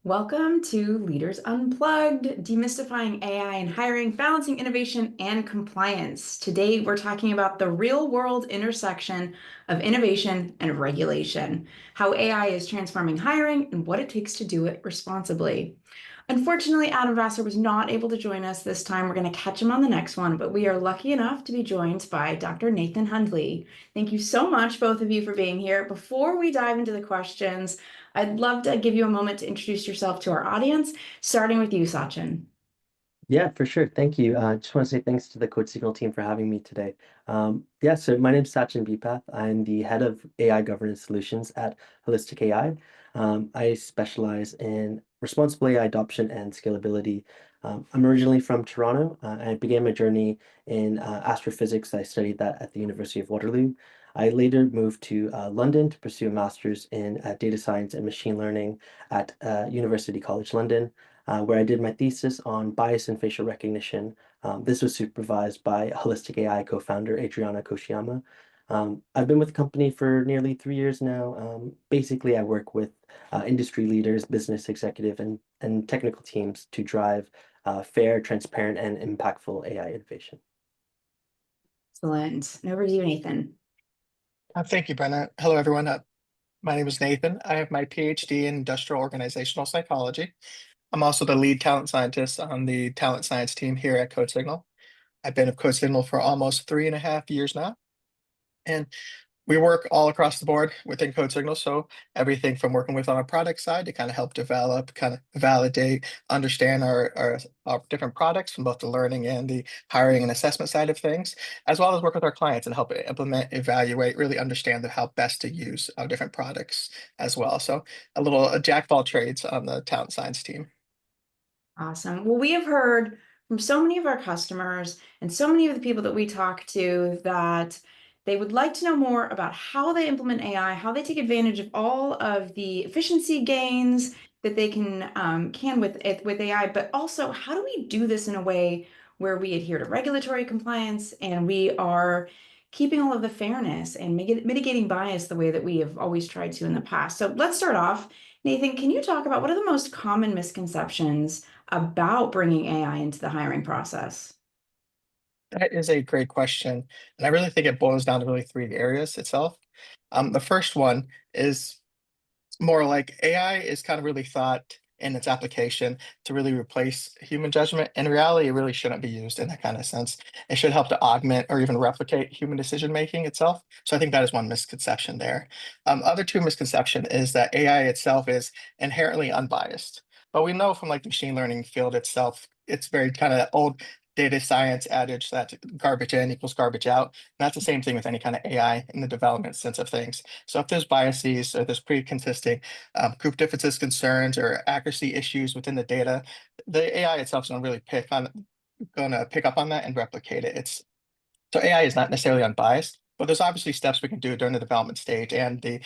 Welcome to Leaders Unplugged, Demystifying AI and Hiring, Balancing Innovation and Compliance. Today, we're talking about the real-world intersection of innovation and regulation, how AI is transforming hiring, and what it takes to do it responsibly. Unfortunately, Adam Vassar was not able to join us this time. We're going to catch him on the next one, but we are lucky enough to be joined by Dr. Nathan Hundley. Thank you so much, both of you, for being here. Before we dive into the questions, I'd love to give you a moment to introduce yourself to our audience, starting with you, Sachin. Yeah, for sure. Thank you. Just want to say thanks to the CodeSignal team for having me today. Yeah, so my name is Sachin Beepath. I'm the head of AI governance solutions at Holistic AI. I specialize in responsible AI adoption and scalability. I'm originally from Toronto. I began my journey in astrophysics. I studied that at the University of Waterloo. I later moved to London to pursue a master's in data science and machine learning at University College London, where I did my thesis on bias in facial recognition. This was supervised by Holistic AI co-founder Adriana Koshiyama. I've been with the company for nearly 3 years now. Basically, I work with industry leaders, business executive, and technical teams to drive fair, transparent, and impactful AI innovation. Excellent. And over to you, Nathan. Thank you, Brenna. Hello, everyone. My name is Nathan. I have my PhD in industrial organizational psychology. I'm also the lead talent scientist on the talent science team here at CodeSignal. I've been at CodeSignal for almost 3.5 years now, and we work all across the board within CodeSignal. So everything from working with on our product side to kind of help develop, kind of validate, understand our different products from both the learning and the hiring and assessment side of things, as well as work with our clients and help implement, evaluate, really understand how best to use our different products as well. So a jack of all trades on the talent science team. Awesome. Well, we have heard from so many of our customers and so many of the people that we talk to that they would like to know more about how they implement AI, how they take advantage of all of the efficiency gains that they can with AI, but also how do we do this in a way where we adhere to regulatory compliance and we are keeping all of the fairness and mitigating bias the way that we have always tried to in the past. So let's start off. Nathan, can you talk about what are the most common misconceptions about bringing AI into the hiring process? That is a great question. And I really think it boils down to really three areas itself. The first one is more like AI is kind of really thought in its application to really replace human judgment. In reality, it really shouldn't be used in that kind of sense. It should help to augment or even replicate human decision making itself. So I think that is one misconception there. Other two misconception is that AI itself is inherently unbiased. But we know from like the machine learning field itself, it's very kind of old data science adage that garbage in equals garbage out. And that's the same thing with any kind of AI in the development sense of things. So if there's biases or there's pre-consisting group differences, concerns, or accuracy issues within the data, the AI itself is going to pick up on that and replicate it. So AI is not necessarily unbiased, but there's obviously steps we can do during the development stage and the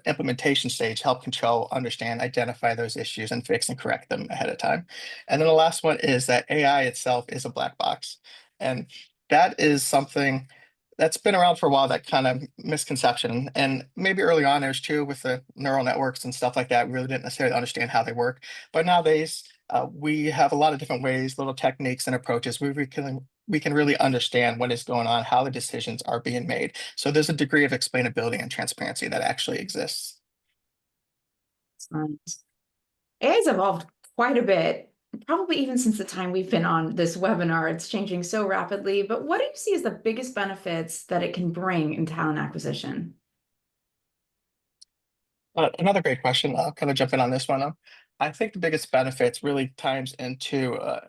implementation stage, help control, understand, identify those issues, and fix and correct them ahead of time. And then the last one is that AI itself is a black box, and that is something that's been around for a while, that kind of misconception. And maybe early on, there's true with the neural networks and stuff like that. We really didn't necessarily understand how they work. But nowadays, we have a lot of different ways, little techniques and approaches. We can really understand what is going on, how the decisions are being made. So there's a degree of explainability and transparency that actually exists. Excellent. AI has evolved quite a bit, probably even since the time we've been on this webinar. It's changing so rapidly. But what do you see as the biggest benefits that it can bring in talent acquisition? Another great question. I'll kind of jump in on this one. I think the biggest benefits really times into uh,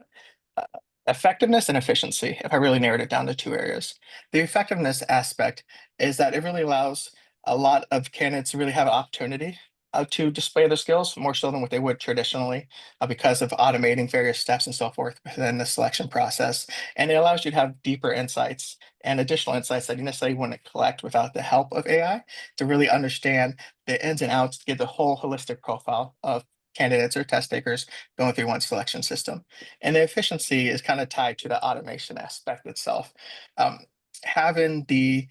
effectiveness and efficiency, if I really narrowed it down to two areas. The effectiveness aspect is that it really allows a lot of candidates to really have an opportunity to display their skills more so than what they would traditionally, because of automating various steps and so forth within the selection process. And it allows you to have deeper insights and additional insights that you necessarily wouldn't collect without the help of AI, to really understand the ins and outs, to get the whole holistic profile of candidates or test takers going through one selection system. And the efficiency is kind of tied to the automation aspect itself. Um, Having the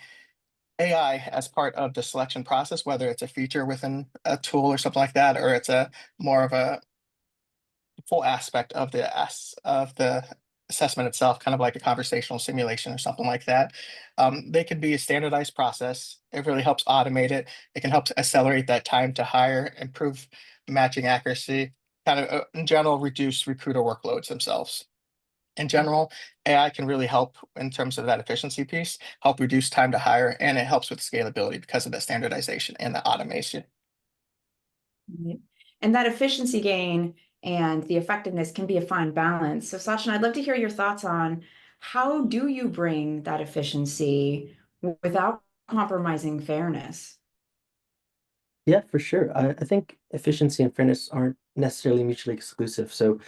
AI as part of the selection process, whether it's a feature within a tool or something like that, or it's a more of a full aspect of the assessment itself, kind of like a conversational simulation or something like that. They could be a standardized process. It really helps automate it. It can help to accelerate that time to hire, improve matching accuracy, kind of in general reduce recruiter workloads themselves. In general, AI can really help in terms of that efficiency piece, help reduce time to hire, and it helps with scalability because of the standardization and the automation. Right. And that efficiency gain and the effectiveness can be a fine balance. So, Sachin, I'd love to hear your thoughts on how do you bring that efficiency without compromising fairness? Yeah, for sure. I think efficiency and fairness aren't necessarily mutually exclusive. So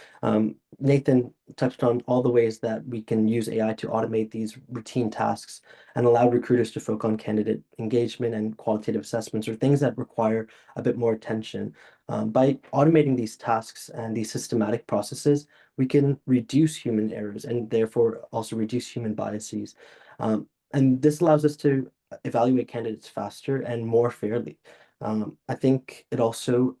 Nathan touched on all the ways that we can use AI to automate these routine tasks and allow recruiters to focus on candidate engagement and qualitative assessments or things that require a bit more attention. By automating these tasks and these systematic processes, we can reduce human errors and therefore also reduce human biases. And this allows us to evaluate candidates faster and more fairly. I think it also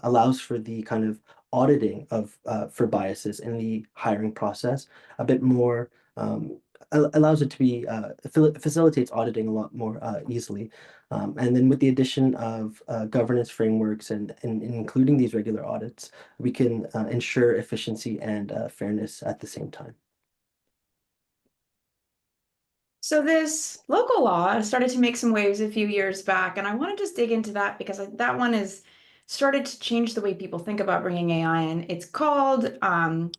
allows for the kind of auditing of for biases in the hiring process a bit more. Allows it to be facilitates auditing a lot more easily. And then with the addition of governance frameworks and including these regular audits, we can ensure efficiency and fairness at the same time. So this local law started to make some waves a few years back, and I want to just dig into that because that one has started to change the way people think about bringing AI in. It's called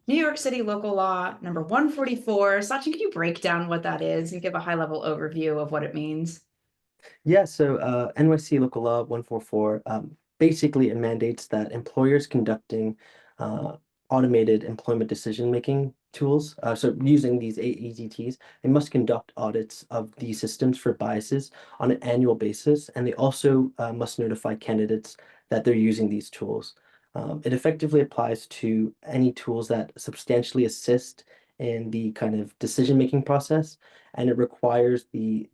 New York City Local Law number 144. Sachin, could you break down what that is and give a high-level overview of what it means? Yeah, so NYC Local Law 144 basically it mandates that employers conducting uh, automated employment decision-making tools, so using these AEDTs, they must conduct audits of these systems for biases on an annual basis, and they also must notify candidates that they're using these tools. It effectively applies to any tools that substantially assist in the kind of decision-making process and it requires the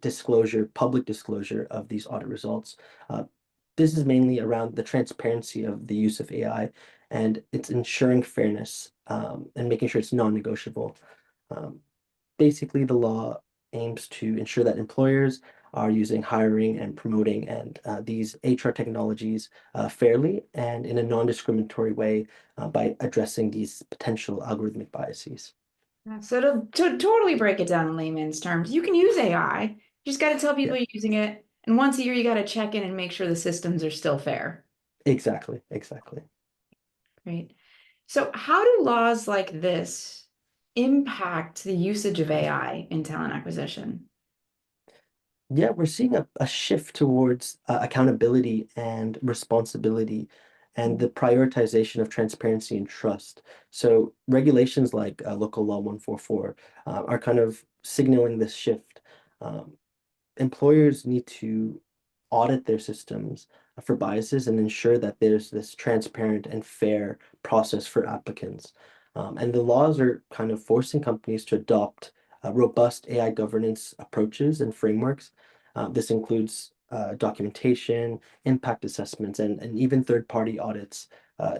public disclosure of these audit results. Uh, this is mainly around the transparency of the use of AI, and it's ensuring fairness and making sure it's non-negotiable. Um, Basically, the law aims to ensure that employers are using hiring and promoting and these HR technologies fairly and in a non-discriminatory way by addressing these potential algorithmic biases. Yeah, so to totally break it down in layman's terms, you can use AI. You just got to tell Yeah, people you're using it. And once a year, you got to check in and make sure the systems are still fair. exactly, exactly. Great. So how do laws like this impact the usage of AI in talent acquisition? Yeah, we're seeing a shift towards accountability and responsibility and the prioritization of transparency and trust. So regulations like Local Law 144 are kind of signaling this shift. Um, Employers need to audit their systems for biases and ensure that there's this transparent and fair process for applicants. And the laws are kind of forcing companies to adopt robust AI governance approaches and frameworks. This includes documentation, impact assessments, and even third-party audits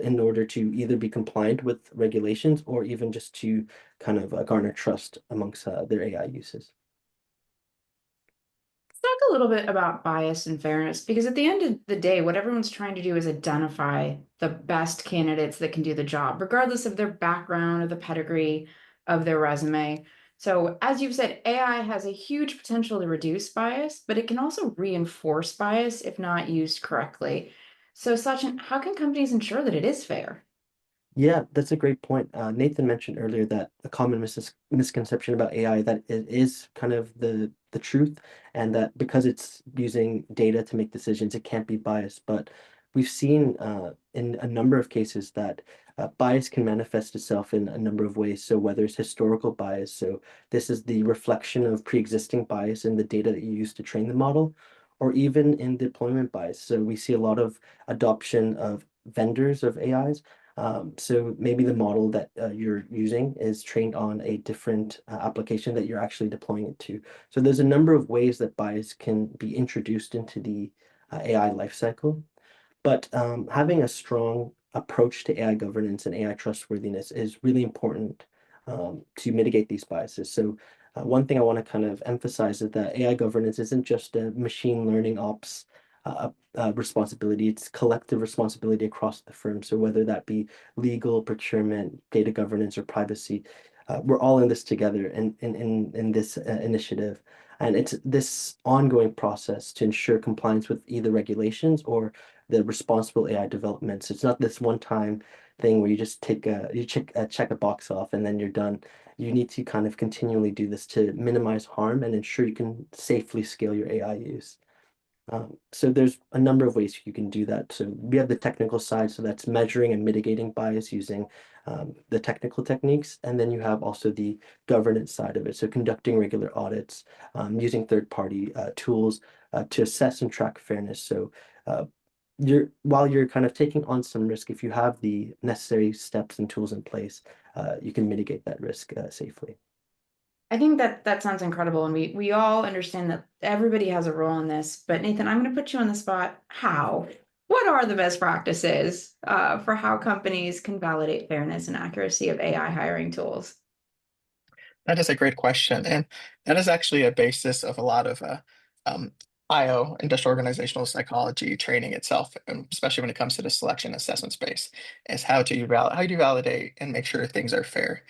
in order to either be compliant with regulations or even just to kind of garner trust amongst their AI uses. Talk a little bit about bias and fairness, because at the end of the day, what everyone's trying to do is identify the best candidates that can do the job, regardless of their background or the pedigree of their resume. So, as you've said, AI has a huge potential to reduce bias, but it can also reinforce bias if not used correctly. So, Sachin, how can companies ensure that it is fair? Yeah, that's a great point. Nathan mentioned earlier that a common misconception about AI that it is kind of the truth, and that because it's using data to make decisions, it can't be biased. But we've seen in a number of cases that bias can manifest itself in a number of ways. So whether it's historical bias, so this is the reflection of pre-existing bias in the data that you use to train the model, or even in deployment bias. So we see a lot of adoption of vendors of AIs so maybe the model that you're using is trained on a different application that you're actually deploying it to. So there's a number of ways that bias can be introduced into the AI lifecycle. But having a strong approach to AI governance and AI trustworthiness is really important to mitigate these biases. So one thing I want to kind of emphasize is that AI governance isn't just a machine learning ops responsibility, it's collective responsibility across the firm. So whether that be legal, procurement, data governance, or privacy, we're all in this together in this initiative. And it's this ongoing process to ensure compliance with either regulations or the responsible AI development. So it's not this one-time thing where you just check a box off and then you're done. You need to kind of continually do this to minimize harm and ensure you can safely scale your AI use. So there's a number of ways you can do that. So we have the technical side, so that's measuring and mitigating bias using the technical techniques. And then you have also the governance side of it. So conducting regular audits, using third-party tools to assess and track fairness. So while you're kind of taking on some risk, if you have the necessary steps and tools in place, you can mitigate that risk safely. I think that that sounds incredible, and we all understand that everybody has a role in this. But Nathan, I'm going to put you on the spot. How? What are the best practices for how companies can validate fairness and accuracy of AI hiring tools? That is a great question, and that is actually a basis of a lot of um, IO, industrial organizational psychology training itself, and especially when it comes to the selection assessment space, is how do you validate and make sure things are fair.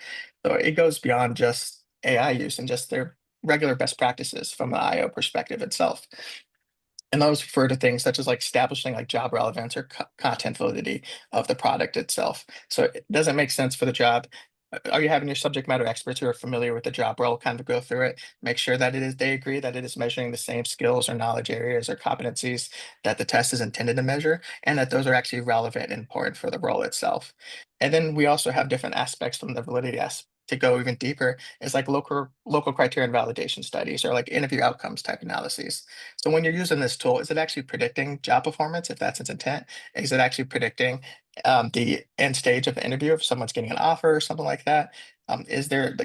So it goes beyond just AI use and just their regular best practices from the IO perspective itself. And those refer to things such as like establishing like job relevance or content validity of the product itself. So it doesn't make sense for the job. Are you having your subject matter experts who are familiar with the job role kind of go through it, make sure that they agree that it is measuring the same skills or knowledge areas or competencies that the test is intended to measure, and that those are actually relevant and important for the role itself. And then we also have different aspects from the validity to go even deeper is like local criteria and validation studies or like interview outcomes type analyses. So when you're using this tool, is it actually predicting job performance if that's its intent? Is it actually predicting the end stage of the interview if someone's getting an offer or something like that? Is there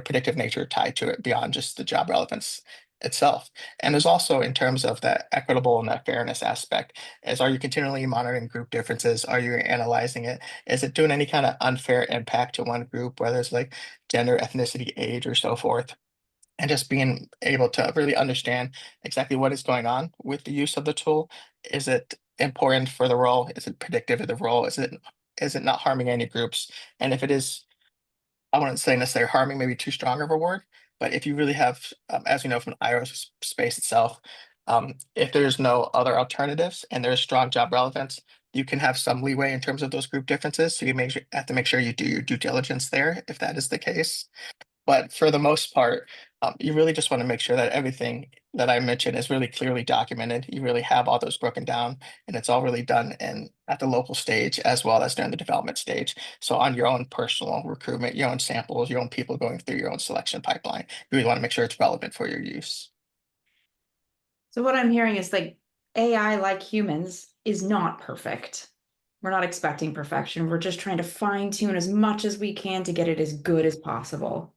predictive nature tied to it beyond just the job relevance itself? And there's also in terms of that equitable and that fairness aspect, is are you continually monitoring group differences? Are you analyzing it? Is it doing any kind of unfair impact to one group, whether it's like gender, ethnicity, age, or so forth? And just being able to really understand exactly what is going on with the use of the tool. Is it important for the role? Is it predictive of the role? Is it not harming any groups? And if it is, I wouldn't say necessarily harming, maybe too strong of a word, but if you really have, as we know from iOS space itself, if there's no other alternatives and there's strong job relevance, you can have some leeway in terms of those group differences. So have to make sure you do your due diligence there if that is the case. But for the most part, you really just want to make sure that everything that I mentioned is really clearly documented. You really have all those broken down, and it's all really done in at the local stage as well as during the development stage. So on your own personal recruitment, your own samples, your own people going through your own selection pipeline, you really want to make sure it's relevant for your use. So what I'm hearing is like AI, like humans, is not perfect. We're not expecting perfection. We're just trying to fine tune as much as we can to get it as good as possible.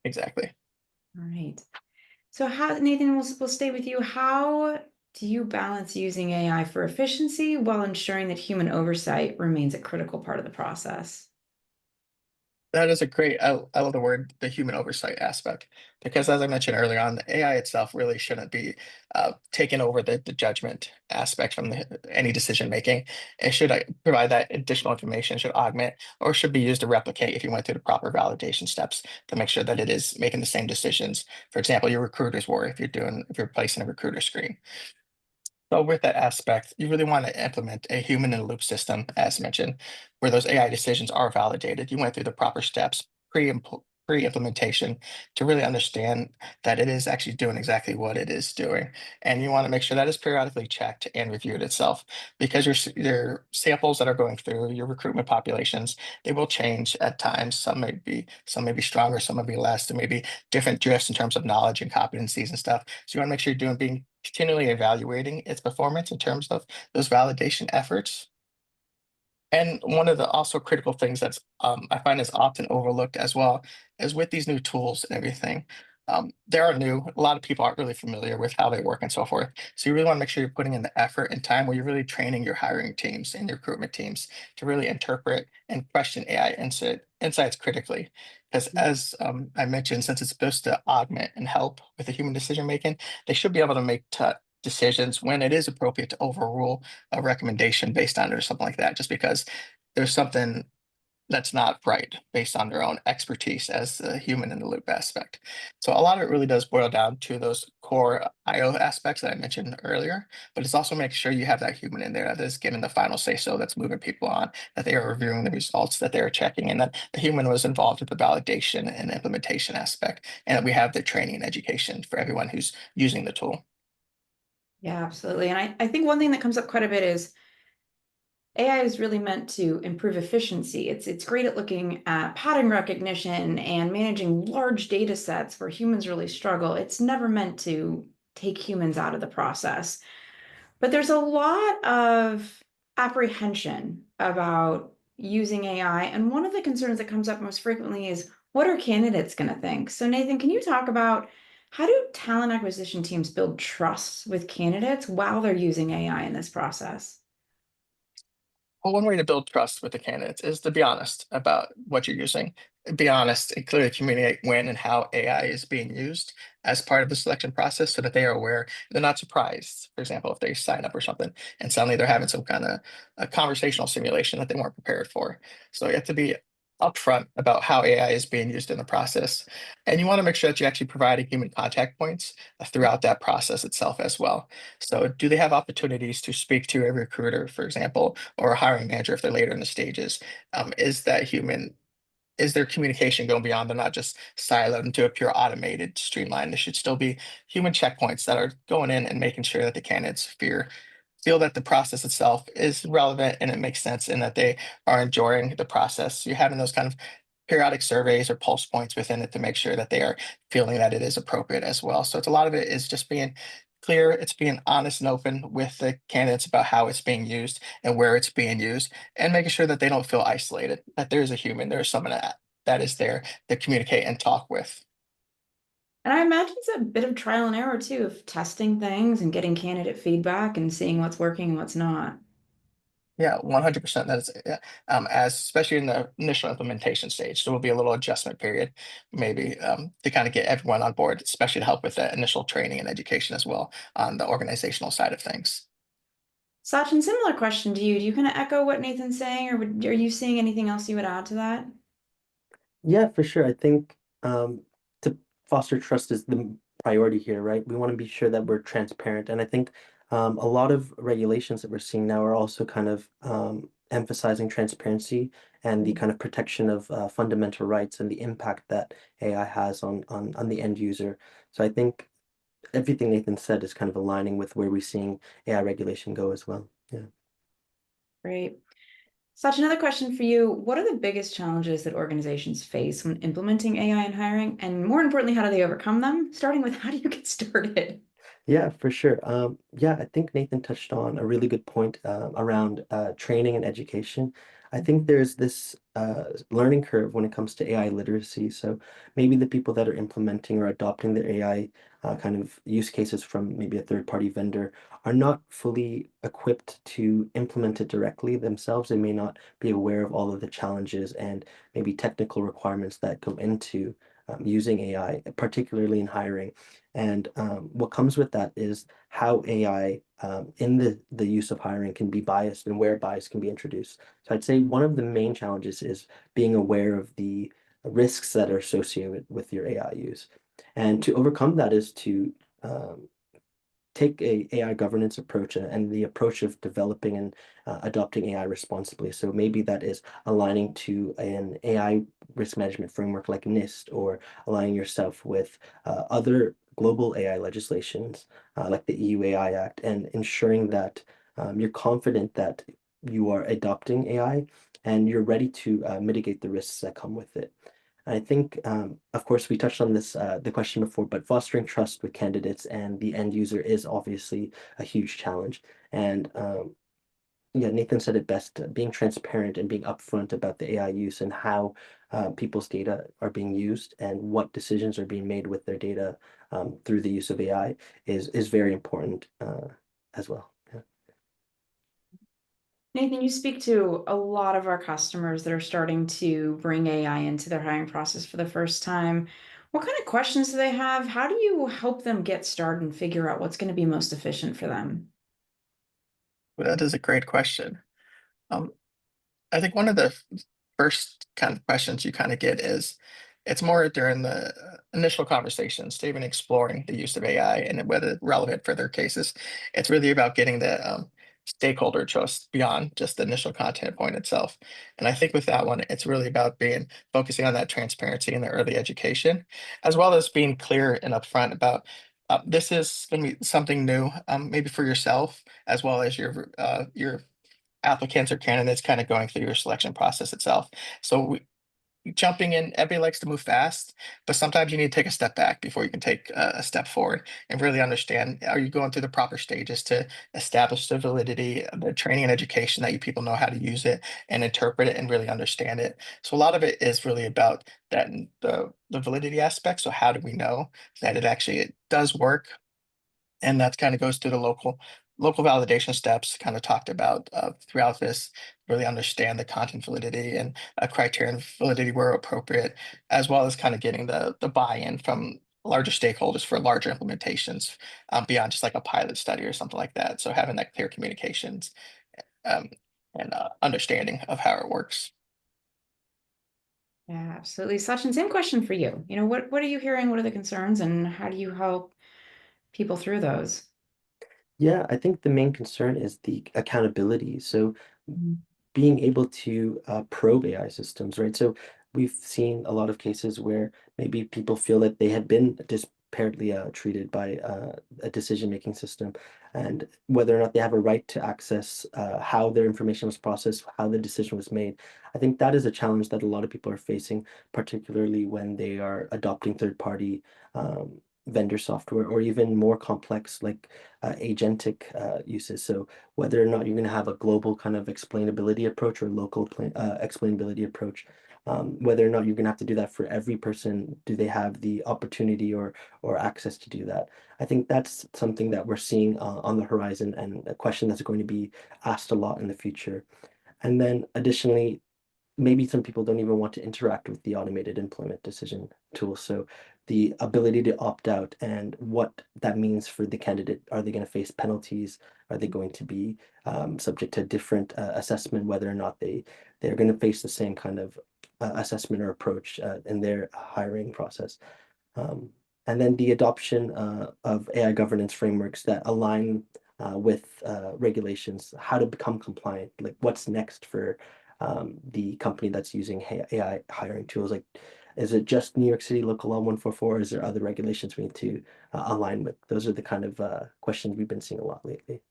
Exactly. All right. So how, Nathan, we'll stay with you. How do you balance using AI for efficiency while ensuring that human oversight remains a critical part of the process? That is a great, I love the word, the human oversight aspect, because as I mentioned earlier on, the AI itself really shouldn't be taking over the judgment aspect from any decision making. It should provide that additional information, should augment, or should be used to replicate if you went through the proper validation steps to make sure that it is making the same decisions. For example, your recruiters were if you're placing a recruiter screen. So with that aspect, you really want to implement a human in the loop system, as mentioned, where those AI decisions are validated. You went through the proper steps pre-implementation to really understand that it is actually doing exactly what it is doing. And you want to make sure that is periodically checked and reviewed itself because your samples that are going through your recruitment populations, they will change at times. Some may be stronger, some may be less. There may be different drifts in terms of knowledge and competencies and stuff. So you want to make sure you're being continually evaluating its performance in terms of those validation efforts. And one of the also critical things that's I find is often overlooked as well is with these new tools and everything. They are new. A lot of people aren't really familiar with how they work and so forth. So you really want to make sure you're putting in the effort and time where you're really training your hiring teams and your recruitment teams to really interpret and question AI insights critically. Because as I mentioned, since it's supposed to augment and help with the human decision making, they should be able to make decisions when it is appropriate to overrule a recommendation based on it or something like that, just because there's something that's not right based on their own expertise as the human in the loop aspect. So a lot of it really does boil down to those core IO aspects that I mentioned earlier, but it's also making sure you have that human in there that is giving the final say so, that's moving people on, that they are reviewing the results, that they're checking, and that the human was involved with the validation and implementation aspect, and that we have the training and education for everyone who's using the tool. Yeah, absolutely. And I think one thing that comes up quite a bit is AI is really meant to improve efficiency. It's great at looking at pattern recognition and managing large data sets where humans really struggle. It's never meant to take humans out of the process. But there's a lot of apprehension about using AI. And one of the concerns that comes up most frequently is, what are candidates going to think? So Nathan, can you talk about how do talent acquisition teams build trust with candidates while they're using AI in this process? Well, one way to build trust with the candidates is to be honest about what you're using. Be honest and clearly communicate when and how AI is being used as part of the selection process so that they are aware. They're not surprised, for example, if they sign up or something and suddenly they're having some kind of a conversational simulation that they weren't prepared for. So you have to be upfront about how AI is being used in the process. And you want to make sure that you actually provide human contact points throughout that process itself as well. So do they have opportunities to speak to a recruiter, for example, or a hiring manager if they're later in the stages? Is that human? Is their communication going beyond? They're not just siloed into a pure automated streamline. There should still be human checkpoints that are going in and making sure that the candidates feel that the process itself is relevant and it makes sense and that they are enjoying the process. You're having those kind of periodic surveys or pulse points within it to make sure that they are feeling that it is appropriate as well. So it's a lot of it is just being clear, it's being honest and open with the candidates about how it's being used and where it's being used, and making sure that they don't feel isolated, that there's a human, there's someone that is there to communicate and talk with. And I imagine it's a bit of trial and error too, of testing things and getting candidate feedback and seeing what's working and what's not. Yeah, 100%. That is, yeah, as especially in the initial implementation stage, there will be a little adjustment period, maybe to kind of get everyone on board, especially to help with the initial training and education as well on the organizational side of things. Sachin, similar question to you. Do you kind of echo what Nathan's saying, or are you seeing anything else you would add to that? Yeah, for sure. I think to foster trust is the priority here, right? We want to be sure that we're transparent. And I think a lot of regulations that we're seeing now are also kind of emphasizing transparency and the kind of protection of fundamental rights and the impact that AI has on the end user. So I think everything Nathan said is kind of aligning with where we're seeing AI regulation go as well. Yeah. Great. Sach, another question for you. What are the biggest challenges that organizations face when implementing AI in hiring? And more importantly, how do they overcome them? Starting with, how do you get started? Yeah, for sure. Yeah, I think Nathan touched on a really good point around training and education. I think there's this learning curve when it comes to AI literacy. So maybe the people that are implementing or adopting the AI kind of use cases from maybe a third-party vendor are not fully equipped to implement it directly themselves. They may not be aware of all of the challenges and maybe technical requirements that go into using AI, particularly in hiring. And what comes with that is how AI in the use of hiring can be biased and where bias can be introduced. So I'd say one of the main challenges is being aware of the risks that are associated with your AI use. And to overcome that is to take a AI governance approach and the approach of developing and adopting AI responsibly. So maybe that is aligning to an AI risk management framework like NIST, or aligning yourself with other global AI legislations like the EU AI Act, and ensuring that you're confident that you are adopting AI and you're ready to mitigate the risks that come with it. I think, of course, we touched on this the question before, but fostering trust with candidates and the end user is obviously a huge challenge. And yeah, Nathan said it best, being transparent and being upfront about the AI use and how people's data are being used and what decisions are being made with their data through the use of AI is very important as well. Yeah. Nathan, you speak to a lot of our customers that are starting to bring AI into their hiring process for the first time. What kind of questions do they have? How do you help them get started and figure out what's going to be most efficient for them? Well, that is a great question. Um, I think one of the first kind of questions you kind of get is it's more during the initial conversations to even exploring the use of AI and whether it's relevant for their cases. It's really about getting the stakeholder trust beyond just the initial content point itself. And I think with that one, it's really about being focusing on that transparency in the early education, as well as being clear and upfront about this is going to be something new, maybe for yourself as well as your applicants or candidates kind of going through your selection process itself. So jumping in, everybody likes to move fast, but sometimes you need to take a step back before you can take a step forward and really understand, are you going through the proper stages to establish the validity, the training and education that you people know how to use it and interpret it and really understand it. So a lot of it is really about that the validity aspect. So how do we know that it does work, and that kind of goes through the local validation steps kind of talked about throughout this, really understand the content validity and criterion validity where appropriate, as well as kind of getting the buy-in from larger stakeholders for larger implementations beyond just like a pilot study or something like that. So having that clear communications um, and understanding of how it works. Yeah, absolutely. Sachin, same question for you. What are you hearing? What are the concerns, and how do you help people through those? Yeah, I think the main concern is the accountability. So Mhm. being able to probe AI systems, right? So we've seen a lot of cases where maybe people feel that they have been disparately treated by a decision-making system, and whether or not they have a right to access how their information was processed, how the decision was made. I think that is a challenge that a lot of people are facing, particularly when they are adopting third-party vendor software or even more complex like agentic uses. So whether or not you're going to have a global kind of explainability approach or local explainability approach, whether or not you're going to have to do that for every person, do they have the opportunity or access to do that? I think that's something that we're seeing on the horizon and a question that's going to be asked a lot in the future. And then additionally, maybe some people don't even want to interact with the automated employment decision tool. So the ability to opt out and what that means for the candidate. Are they going to face penalties? Are they going to be subject to a different assessment, whether or not they're going to face the same kind of assessment or approach in their hiring process? Um, and then the adoption of AI governance frameworks that align with regulations, how to become compliant, like what's next for the company that's using AI hiring tools. Like, is it just New York City Local Law 144? Or is there other regulations we need to align with? Those are the kind of questions we've been seeing a lot lately.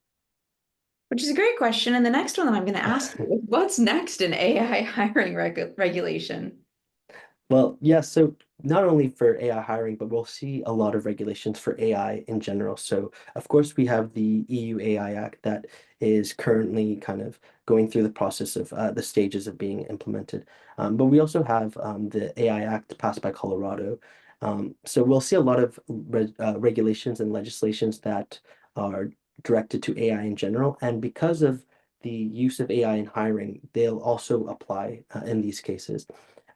Which is a great question. And the next one that I'm going to ask you is, what's next in AI hiring regulation? Well, yeah, so not only for AI hiring, but we'll see a lot of regulations for AI in general. So, of course, we have the EU AI Act that is currently kind of going through the process of the stages of being implemented. But we also have the AI Act passed by Colorado. So we'll see a lot of regulations and legislations that are directed to AI in general. And because of the use of AI in hiring, they'll also apply in these cases.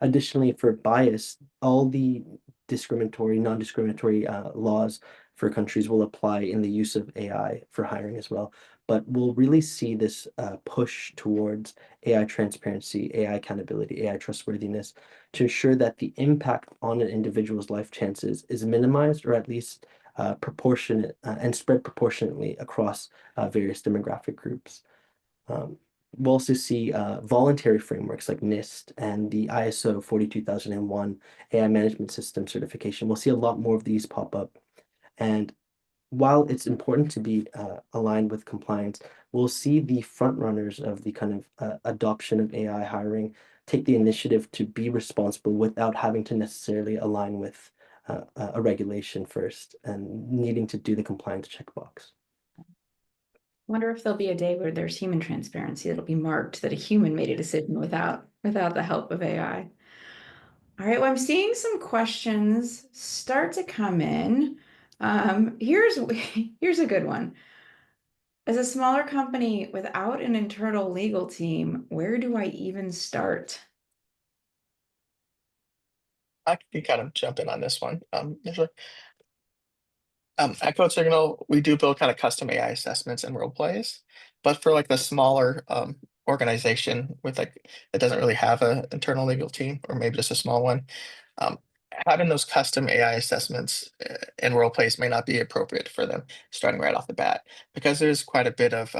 Additionally, for bias, all the discriminatory, non-discriminatory laws for countries will apply in the use of AI for hiring as well. But we'll really see this push towards AI transparency, AI accountability, AI trustworthiness to ensure that the impact on an individual's life chances is minimized or at least proportionate and spread proportionately across various demographic groups. Um, we'll also see voluntary frameworks like NIST and the ISO 42001 AI management system certification. We'll see a lot more of these pop up. And while it's important to be aligned with compliance, we'll see the front runners of the kind of adoption of AI hiring take the initiative to be responsible without having to necessarily align with a regulation first and needing to do the compliance checkbox. Wonder if there'll be a day where there's human transparency that'll be marked that a human made a decision without the help of AI. All right, well, I'm seeing some questions start to come in. Here's here's a good one. As a smaller company without an internal legal team, where do I even start? I can kind of jump in on this one. Usually. At CodeSignal, we do build kind of custom AI assessments and role plays, but for like the smaller organization with like that doesn't really have an internal legal team, or maybe just a small one, um, having those custom AI assessments and role plays may not be appropriate for them starting right off the bat, because there's quite a bit of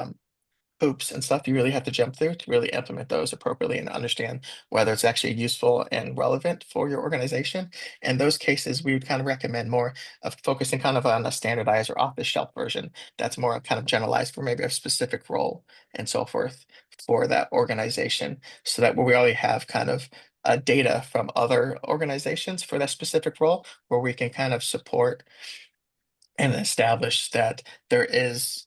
hoops and stuff you really have to jump through to really implement those appropriately and understand whether it's actually useful and relevant for your organization. In those cases, we would kind of recommend more of focusing kind of on a standardized or off-the-shelf version that's more kind of generalized for maybe a specific role and so forth for that organization, so that we already have kind of data from other organizations for that specific role where we can kind of support and establish that there is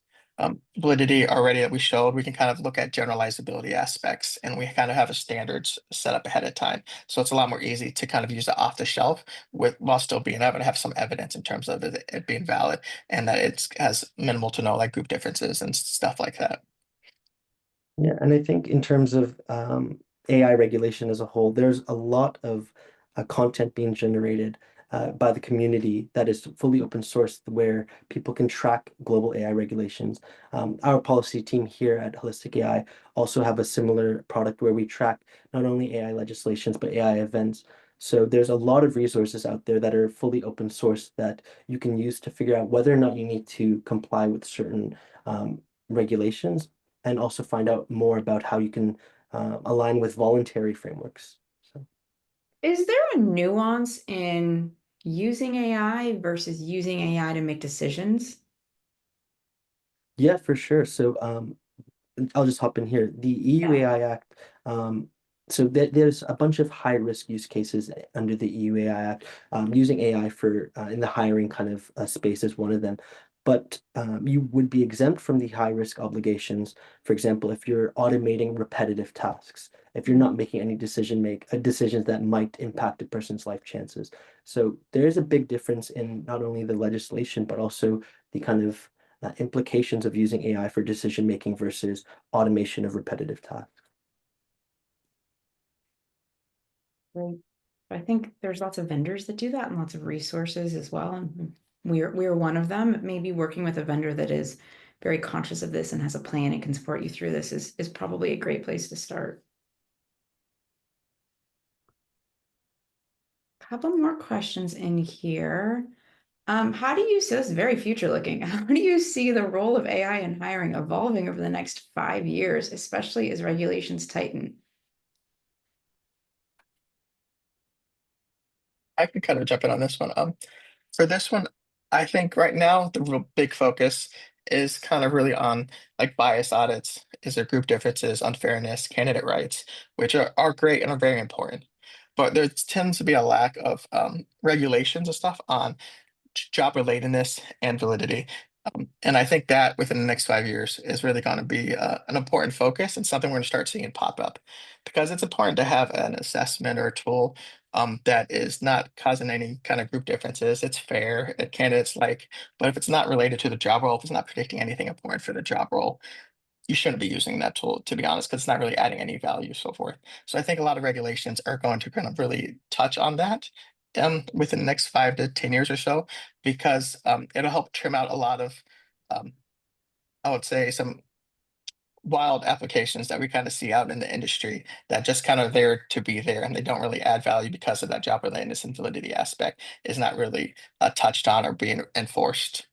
validity already that we showed. We can kind of look at generalizability aspects, and we kind of have a standards set up ahead of time. So it's a lot more easy to kind of use it off the shelf with while still being able to have some evidence in terms of it being valid, and that it has minimal to no like group differences and stuff like that. Yeah, and I think in terms of AI regulation as a whole, there's a lot of content being generated by the community that is fully open source, where people can track global AI regulations. Our policy team here at Holistic AI also have a similar product where we track not only AI legislations, but AI events. So there's a lot of resources out there that are fully open source that you can use to figure out whether or not you need to comply with certain regulations, and also find out more about how you can align with voluntary frameworks. So, Is there a nuance in using AI versus using AI to make decisions? yeah, for sure. So I'll just hop in here. The EU Yeah. AI Act, so there's a bunch of high risk use cases under the EU AI Act. Using AI for in the hiring kind of space is one of them. But you would be exempt from the high risk obligations. For example, if you're automating repetitive tasks, if you're not making any decisions that might impact a person's life chances. So there is a big difference in not only the legislation, but also the kind of implications of using AI for decision making versus automation of repetitive tasks. Right. I think there's lots of vendors that do that and lots of resources as well. And we're one of them. Maybe working with a vendor that is very conscious of this and has a plan and can support you through this is probably a great place to start. Couple more questions in here. How do you, so this is very future looking. How do you see the role of AI in hiring evolving over the next 5 years, especially as regulations tighten? I can kind of jump in on this one. For this one, I think right now the real big focus is kind of really on like bias audits, is there group differences, unfairness, candidate rights, which are great and are very important. But there tends to be a lack of regulations and stuff on job relatedness and validity. And I think that within the next 5 years is really going to be an important focus and something we're going to start seeing pop up, because it's important to have an assessment or a tool that is not causing any kind of group differences. It's fair, candidates like, but if it's not related to the job role, if it's not predicting anything important for the job role, you shouldn't be using that tool, to be honest, because it's not really adding any value, so forth. So I think a lot of regulations are going to kind of really touch on that within the next 5 to 10 years or so, because it'll help trim out a lot of, um, I would say, some wild applications that we kind of see out in the industry that just kind of there to be there, and they don't really add value because of that job relatedness and validity aspect is not really touched on or being enforced.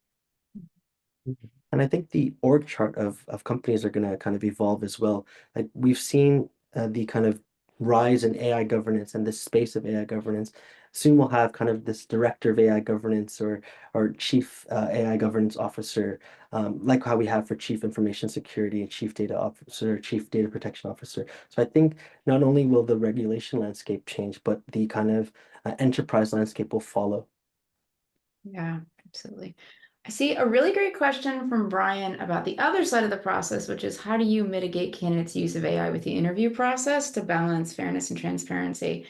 And I think the org chart of companies are going to kind of evolve as well. Like we've seen the kind of rise in AI governance and this space of AI governance. Soon we'll have kind of this director of AI governance or chief AI governance officer, like how we have for chief information security, and chief data officer, chief data protection officer. So I think not only will the regulation landscape change, but the kind of enterprise landscape will follow. Yeah, absolutely. I see a really great question from Brian about the other side of the process, which is how do you mitigate candidates' use of AI with the interview process to balance fairness and transparency?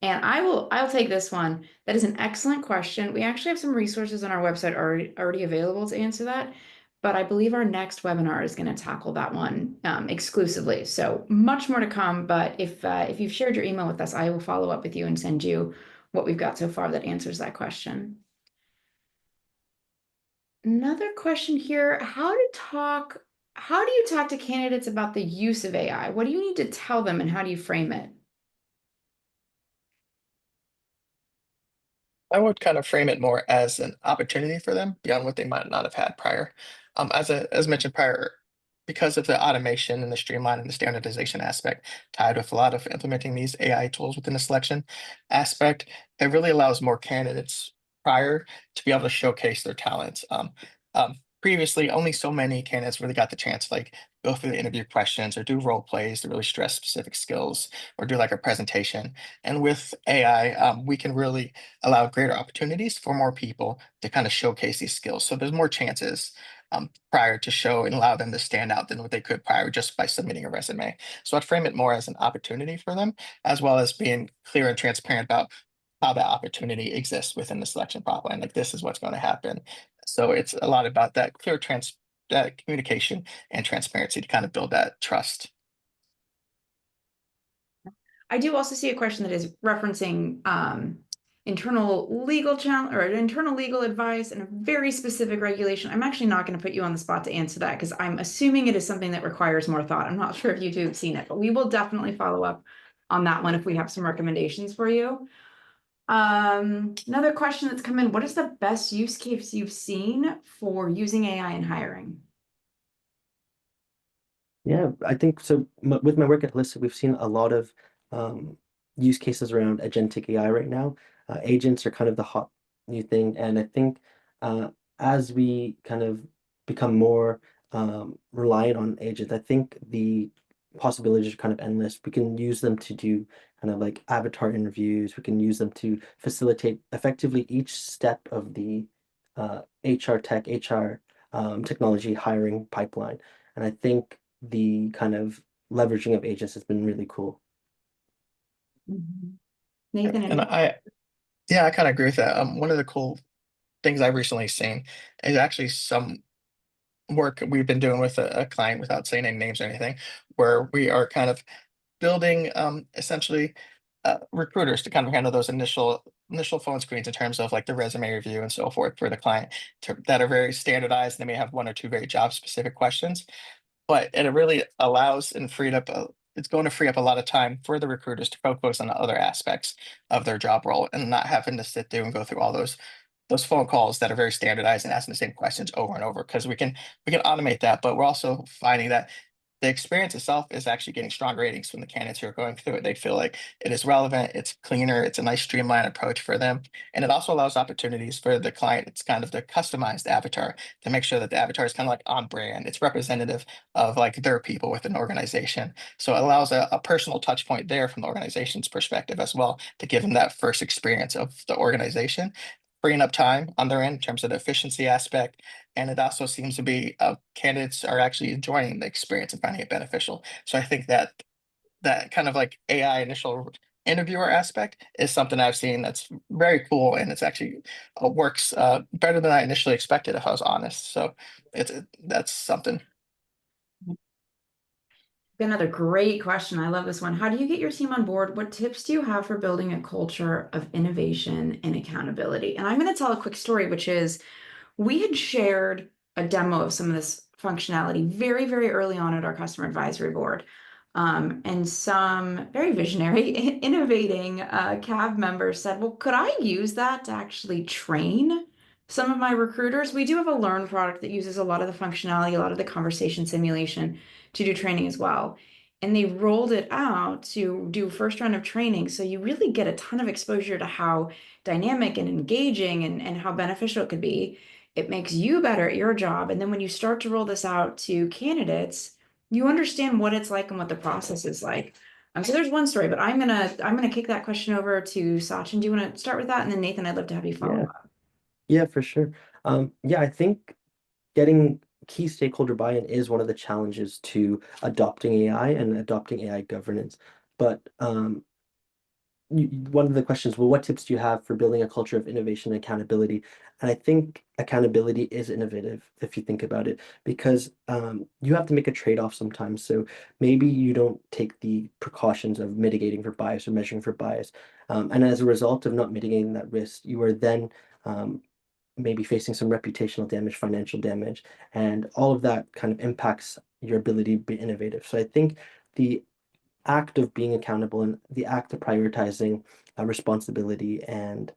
And I'll take this one. That is an excellent question. We actually have some resources on our website already available to answer that. But I believe our next webinar is going to tackle that one exclusively. So much more to come. But if you've shared your email with us, I will follow up with you and send you what we've got so far that answers that question. Another question here, how do you talk to candidates about the use of AI? What do you need to tell them and how do you frame it? I would kind of frame it more as an opportunity for them beyond what they might not have had prior. As mentioned prior, because of the automation and the streamline and the standardization aspect tied with a lot of implementing these AI tools within the selection aspect, it really allows more candidates prior to be able to showcase their talents. Previously, only so many candidates really got the chance to like go through the interview questions or do role plays to really stress specific skills or do like a presentation. And with AI, we can really allow greater opportunities for more people to kind of showcase these skills. So there's more chances prior to show and allow them to stand out than what they could prior just by submitting a resume. So I'd frame it more as an opportunity for them, as well as being clear and transparent about how that opportunity exists within the selection pipeline. Like this is what's going to happen. So it's a lot about that clear that communication and transparency to kind of build that trust. I do also see a question that is referencing internal legal challenge or internal legal advice and a very specific regulation. I'm actually not going to put you on the spot to answer that because I'm assuming it is something that requires more thought. I'm not sure if you two have seen it, but we will definitely follow up on that one if we have some recommendations for you. Another question that's come in, what is the best use case you've seen for using AI in hiring? Yeah, I think so. With my work at Holistic, we've seen a lot of use cases around agentic AI right now. Agents are kind of the hot new thing, and I think as we kind of become more reliant on agents, I think the possibilities are kind of endless. We can use them to do kind of like avatar interviews. We can use them to facilitate effectively each step of the HR technology hiring pipeline. And I think the kind of leveraging of agents has been really cool. Nathan, And yeah, I kind of agree with that. One of the cool things I've recently seen is actually some work we've been doing with a client without saying any names or anything, where we are kind of building essentially recruiters to kind of handle those initial phone screens in terms of like the resume review and so forth for the client that are very standardized. They may have one or two very job specific questions, but it really allows and freed up it's going to free up a lot of time for the recruiters to focus on the other aspects of their job role and not having to sit there and go through all those phone calls that are very standardized and asking the same questions over and over because we can automate that, but we're also finding that the experience itself is actually getting strong ratings from the candidates who are going through it. They feel like it is relevant, it's cleaner, it's a nice streamlined approach for them. And it also allows opportunities for the client. It's kind of the customized avatar to make sure that the avatar is kind of like on brand. It's representative of like their people within an organization. So it allows a personal touch point there from the organization's perspective as well to give them that first experience of the organization, freeing up time on their end in terms of the efficiency aspect. And it also seems to be candidates are actually enjoying the experience and finding it beneficial. So I think that kind of like AI initial interviewer aspect is something I've seen that's very cool, and it's actually works better than I initially expected, if I was honest. So that's something. Another great question. I love this one. How do you get your team on board? What tips do you have for building a culture of innovation and accountability? And I'm going to tell a quick story, which is we had shared a demo of some of this functionality very, very early on at our customer advisory board. And some very visionary, innovating CAB members said, well, could I use that to actually train some of my recruiters? We do have a Learn product that uses a lot of the functionality, a lot of the conversation simulation to do training as well. And they rolled it out to do first round of training. So you really get a ton of exposure to how dynamic and engaging and how beneficial it could be. It makes you better at your job. And then when you start to roll this out to candidates, you understand what it's like and what the process is like. So there's one story, but I'm gonna kick that question over to Sachin. Do you want to start with that? And then Nathan, I'd love to have you follow Yeah. up. Yeah, for sure. Yeah, I think getting key stakeholder buy-in is one of the challenges to adopting AI and adopting AI governance. But one of the questions, well, what tips do you have for building a culture of innovation and accountability? And I think accountability is innovative if you think about it, because you have to make a trade-off sometimes. So maybe you don't take the precautions of mitigating for bias or measuring for bias. And as a result of not mitigating that risk, you are then maybe facing some reputational damage, financial damage, and all of that kind of impacts your ability to be innovative. So I think the act of being accountable and the act of prioritizing responsibility and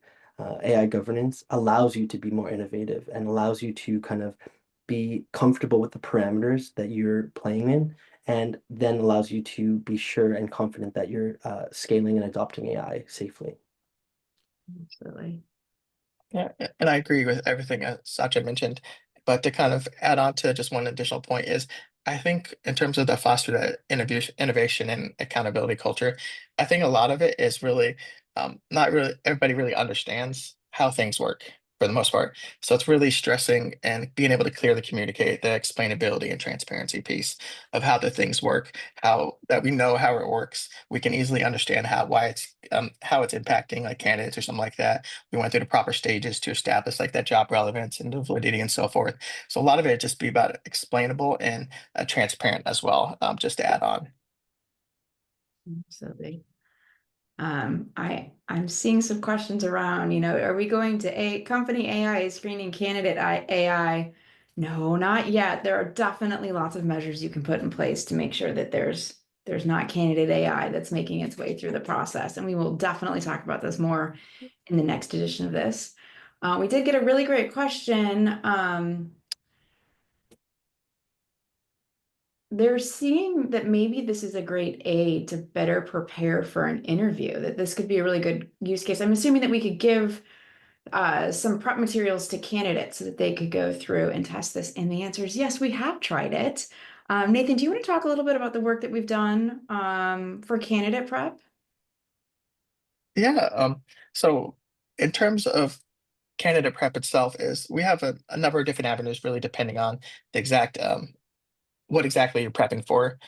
AI governance allows you to be more innovative and allows you to kind of be comfortable with the parameters that you're playing in, and then allows you to be sure and confident that you're scaling and adopting AI safely. Absolutely. Yeah, and I agree with everything Sachin mentioned. But to kind of add on to just one additional point is, I think in terms of the foster the innovation and accountability culture, I think a lot of it is really not really everybody really understands how things work for the most part. So it's really stressing and being able to clearly communicate the explainability and transparency piece of how the things work, how that we know how it works. We can easily understand how it's impacting like candidates or something like that. We went through the proper stages to establish like that job relevance and the validity and so forth. So a lot of it just be about explainable and transparent as well. Just to add on. Absolutely. I'm seeing some questions around, are we going to a company AI screening candidate AI? No, not yet. There are definitely lots of measures you can put in place to make sure that there's not candidate AI that's making its way through the process. And we will definitely talk about this more in the next edition of this. We did get a really great question. They're seeing that maybe this is a great aid to better prepare for an interview, that this could be a really good use case. I'm assuming that we could give some prep materials to candidates so that they could go through and test this. And the answer is yes, we have tried it. Nathan, do you want to talk a little bit about the work that we've done for candidate prep? Yeah. So in terms of candidate prep itself, is we have a number of different avenues, really depending on the exact what exactly you're prepping for.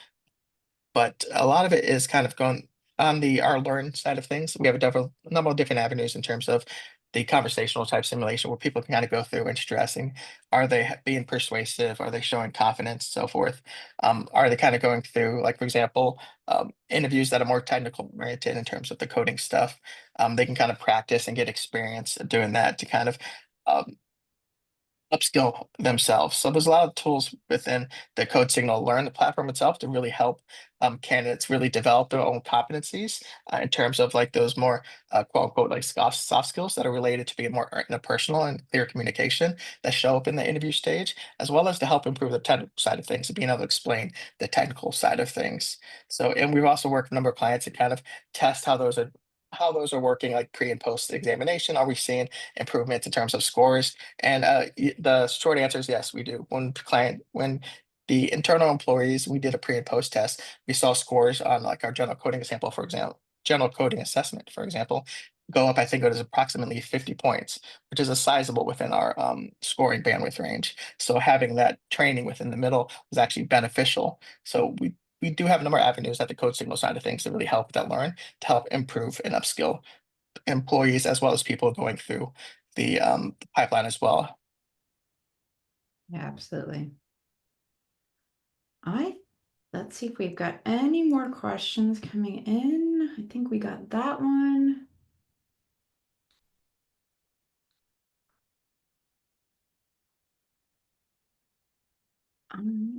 But a lot of it is kind of going on the our learn side of things. We have a number of different avenues in terms of the conversational type simulation where people can kind of go through and stressing, are they being persuasive? Are they showing confidence? So forth. Are they kind of going through, like, for example, interviews that are more technical oriented in terms of the coding stuff? They can kind of practice and get experience doing that to kind of um, upskill themselves. So there's a lot of tools within the CodeSignal Learn the platform itself to really help candidates really develop their own competencies in terms of like those more quote unquote like soft skills that are related to being more interpersonal and clear communication that show up in the interview stage, as well as to help improve the technical side of things and being able to explain the technical side of things. So, and we've also worked with a number of clients to kind of test how those are working like pre and post examination. Are we seeing improvements in terms of scores? And the short answer is yes, we do. When the internal employees, we did a pre and post test, we saw scores on like our general coding sample, for example, general coding assessment, for example, go up. I think it was approximately 50 points, which is a sizable within our scoring bandwidth range. So having that training within the middle was actually beneficial. So we do have a number of avenues at the code signal side of things to really help that learn to help improve and upskill employees as well as people going through the pipeline as well. Yeah, absolutely. Let's see if we've got any more questions coming in. I think we got that one.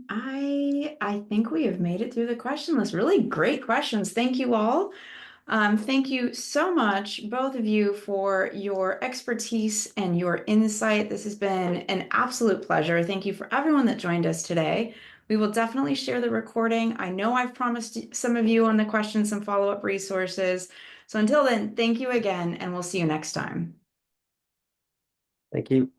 I think we have made it through the question list. Really great questions. Thank you all. Thank you so much, both of you, for your expertise and your insight. This has been an absolute pleasure. Thank you for everyone that joined us today. We will definitely share the recording. I know I've promised some of you on the questions some follow-up resources. So until then, thank you again, and we'll see you next time. Thank you.